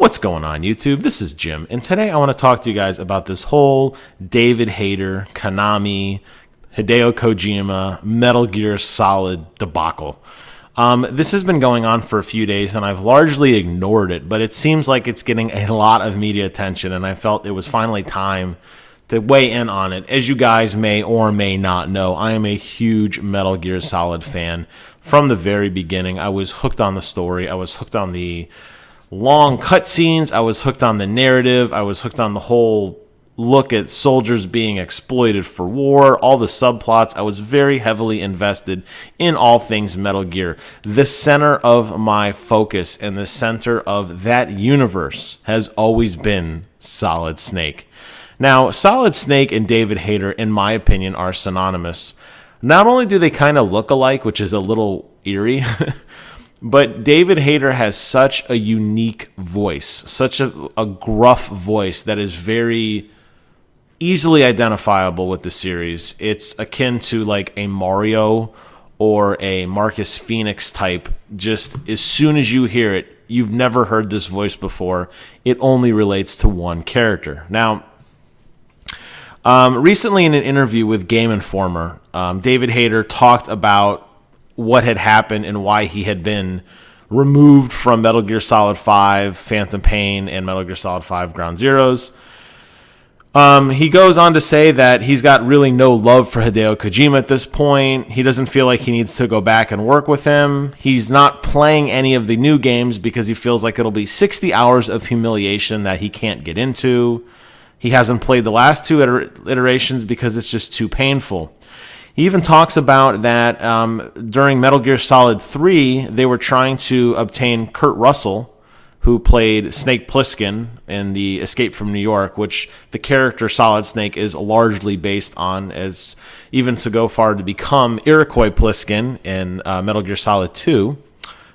What's going on, YouTube? This is Jim, and today I want to talk to you guys about this whole David Hayter, Konami, Hideo Kojima, Metal Gear Solid debacle. This has been going on for a few days, and I've largely ignored it, but it seems like it's getting a lot of media attention, and I felt it was finally time to weigh in on it. As you guys may or may not know, I am a huge Metal Gear Solid fan. From the very beginning, I was hooked on the story. I was hooked on the long cutscenes. I was hooked on the narrative. I was hooked on the whole look at soldiers being exploited for war, all the subplots. I was very heavily invested in all things Metal Gear. The center of my focus and the center of that universe has always been Solid Snake. Now, Solid Snake and David Hayter, in my opinion, are synonymous. Not only do they kind of look alike, which is a little eerie, but David Hayter has such a unique voice, such a gruff voice that is very easily identifiable with the series. It's akin to like a Mario or a Marcus Phoenix type. Just as soon as you hear it, you've never heard this voice before. It only relates to one character. Now, recently in an interview with Game Informer, David Hayter talked about what had happened and why he had been removed from Metal Gear Solid 5, Phantom Pain, and Metal Gear Solid 5 Ground Zeroes. He goes on to say that he's got really no love for Hideo Kojima at this point. He doesn't feel like he needs to go back and work with him. He's not playing any of the new games because he feels like it'll be 60 hours of humiliation that he can't get into. He hasn't played the last two iterations because it's just too painful. He even talks about that during Metal Gear Solid 3, they were trying to obtain Kurt Russell, who played Snake Plissken in the Escape from New York, which the character Solid Snake is largely based on, as even to go far to become Iroquois Pliskin in Metal Gear Solid 2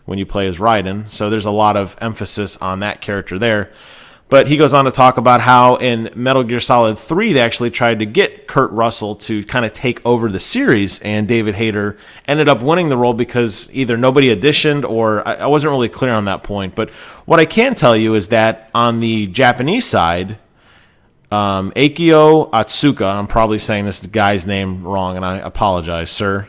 when you play as Raiden. So there's a lot of emphasis on that character there. But he goes on to talk about how in Metal Gear Solid 3, they actually tried to get Kurt Russell to kind of take over the series, and David Hayter ended up winning the role because either nobody auditioned or I wasn't really clear on that point. But what I can tell you is that on the Japanese side, Akio Atsuka, I'm probably saying this guy's name wrong, and I apologize, sir.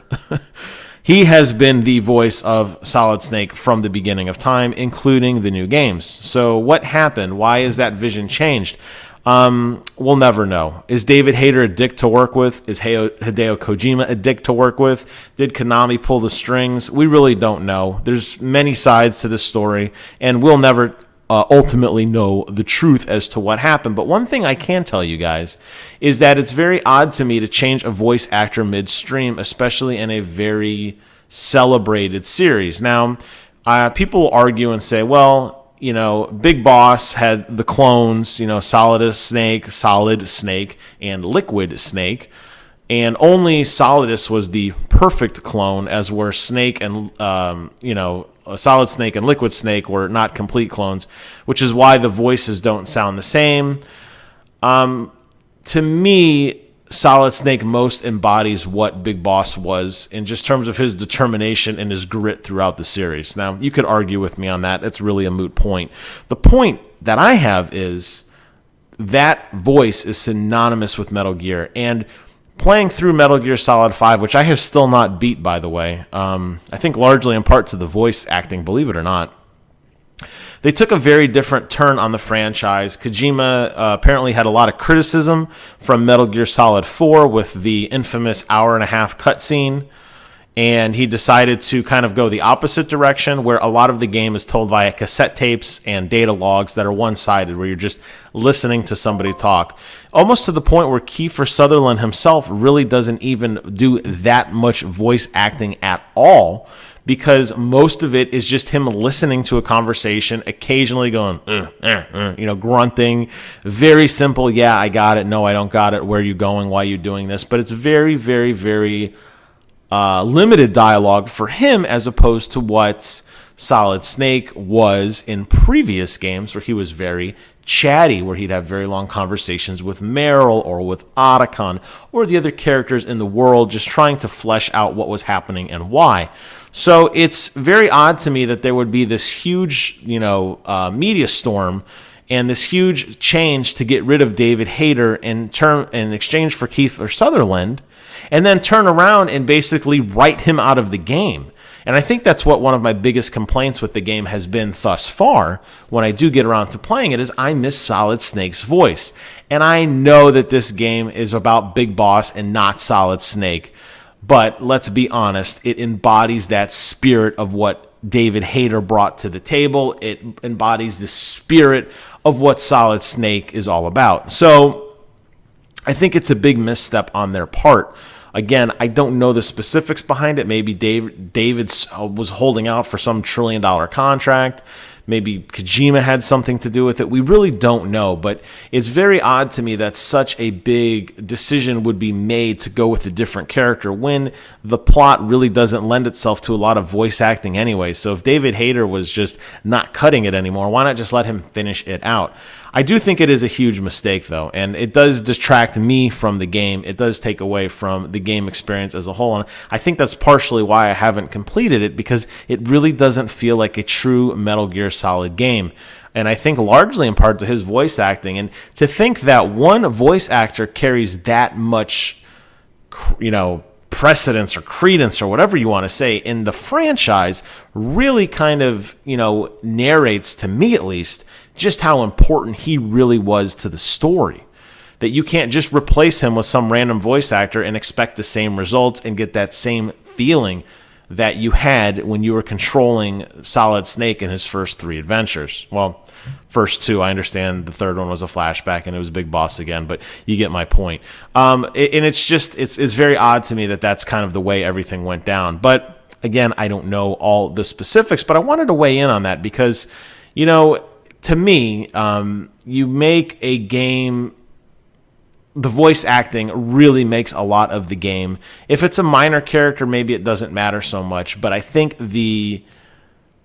He has been the voice of Solid Snake from the beginning of time, including the new games. So what happened? Why is that vision changed? We'll never know. Is David Hayter a dick to work with? Is Hideo Kojima a dick to work with? Did Konami pull the strings? We really don't know. There's many sides to this story, and we'll never ultimately know the truth as to what happened. But one thing I can tell you guys is that it's very odd to me to change a voice actor midstream, especially in a very celebrated series. Now, people argue and say, well, you know, Big Boss had the clones, you know, Solid Snake, and Liquid Snake. And only Solidus was the perfect clone, as were Snake and, Solid Snake and Liquid Snake were not complete clones, which is why the voices don't sound the same. To me, Solid Snake most embodies what Big Boss was in just terms of his determination and his grit throughout the series. Now, you could argue with me on that. It's really a moot point. The point that I have is that voice is synonymous with Metal Gear. And playing through Metal Gear Solid 5, which I have still not beat, by the way, I think largely in part to the voice acting, believe it or not, they took a very different turn on the franchise. Kojima apparently had a lot of criticism from Metal Gear Solid 4 with the infamous hour-and-a-half cutscene, and he decided to kind of go the opposite direction, where a lot of the game is told via cassette tapes and data logs that are one-sided, where you're just listening to somebody talk. Almost to the point where Keifer Sutherland himself really doesn't even do that much voice acting at all, because most of it is just him listening to a conversation, occasionally going, grunting. Very simple, yeah, I got it, no, I don't got it, where are you going, why are you doing this? But it's very, very, very limited dialogue for him, as opposed to what Solid Snake was in previous games, where he was very chatty, where he'd have very long conversations with Meryl or with Otacon or the other characters in the world, just trying to flesh out what was happening and why. So it's very odd to me that there would be this huge, media storm and this huge change to get rid of David Hayter in exchange for Keifer Sutherland, and then turn around and basically write him out of the game. And I think that's what one of my biggest complaints with the game has been thus far, when I do get around to playing it, is I miss Solid Snake's voice. And I know that this game is about Big Boss and not Solid Snake, but let's be honest, it embodies that spirit of what David Hayter brought to the table. It embodies the spirit of what Solid Snake is all about. So I think it's a big misstep on their part. Again, I don't know the specifics behind it. Maybe David was holding out for some $1 trillion contract. Maybe Kojima had something to do with it. We really don't know, but it's very odd to me that such a big decision would be made to go with a different character when the plot really doesn't lend itself to a lot of voice acting anyway. So if David Hayter was just not cutting it anymore, why not just let him finish it out? I do think it is a huge mistake, though, and it does distract me from the game. It does take away from the game experience as a whole, and I think that's partially why I haven't completed it, because it really doesn't feel like a true Metal Gear Solid game. And I think largely in part to his voice acting. And to think that one voice actor carries that much, precedence or credence or whatever you want to say in the franchise really kind of, narrates, to me at least, just how important he really was to the story. That you can't just replace him with some random voice actor and expect the same results and get that same feeling that you had when you were controlling Solid Snake in his first 3 adventures. Well, first 2, I understand the third one was a flashback and it was Big Boss again, but you get my point. And it's very odd to me that that's kind of the way everything went down. But again, I don't know all the specifics, but I wanted to weigh in on that because, to me, you make a game, the voice acting really makes a lot of the game. If it's a minor character, maybe it doesn't matter so much, but I think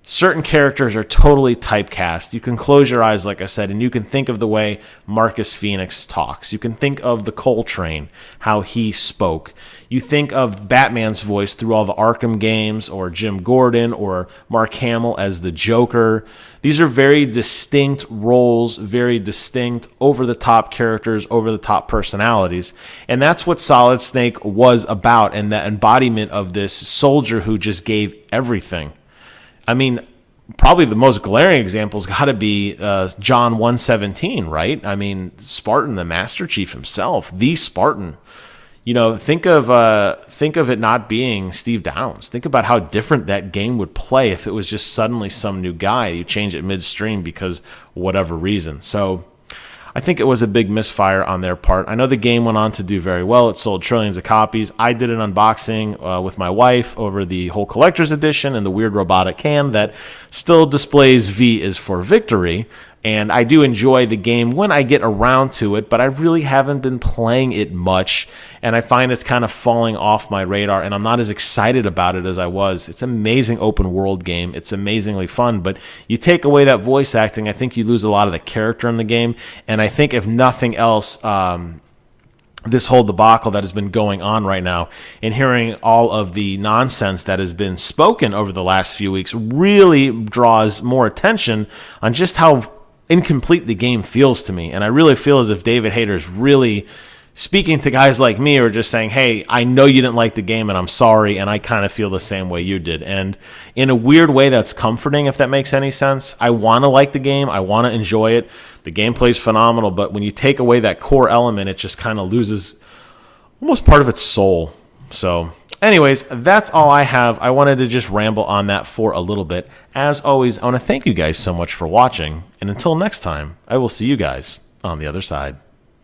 certain characters are totally typecast. You can close your eyes, like I said, and you can think of the way Marcus Phoenix talks. You can think of the Coltrane, how he spoke. You think of Batman's voice through all the Arkham games, or Jim Gordon, or Mark Hamill as the Joker. These are very distinct roles, very distinct, over-the-top characters, over-the-top personalities. And that's what Solid Snake was about, and that embodiment of this soldier who just gave everything. I mean, probably the most glaring example's got to be John 117, right? I mean, Spartan, the Master Chief himself, the Spartan. Think of it not being Steve Downes. Think about how different that game would play if it was just suddenly some new guy. You change it midstream because whatever reason. So I think it was a big misfire on their part. I know the game went on to do very well. It sold trillions of copies. I did an unboxing with my wife over the whole collector's edition and the weird robotic hand that still displays V is for victory. And I do enjoy the game when I get around to it, but I really haven't been playing it much, and I find it's kind of falling off my radar, and I'm not as excited about it as I was. It's an amazing open world game. It's amazingly fun, but you take away that voice acting, I think you lose a lot of the character in the game, and I think if nothing else, this whole debacle that has been going on right now and hearing all of the nonsense that has been spoken over the last few weeks really draws more attention on just how incomplete the game feels to me. And I really feel as if David Hayter is really speaking to guys like me who are just saying, hey, I know you didn't like the game and I'm sorry, and I kind of feel the same way you did. And in a weird way, that's comforting, if that makes any sense. I want to like the game. I want to enjoy it. The gameplay's phenomenal, but when you take away that core element, it just kind of loses almost part of its soul. So anyways, that's all I have. I wanted to just ramble on that for a little bit. As always, I want to thank you guys so much for watching, and until next time, I will see you guys on the other side.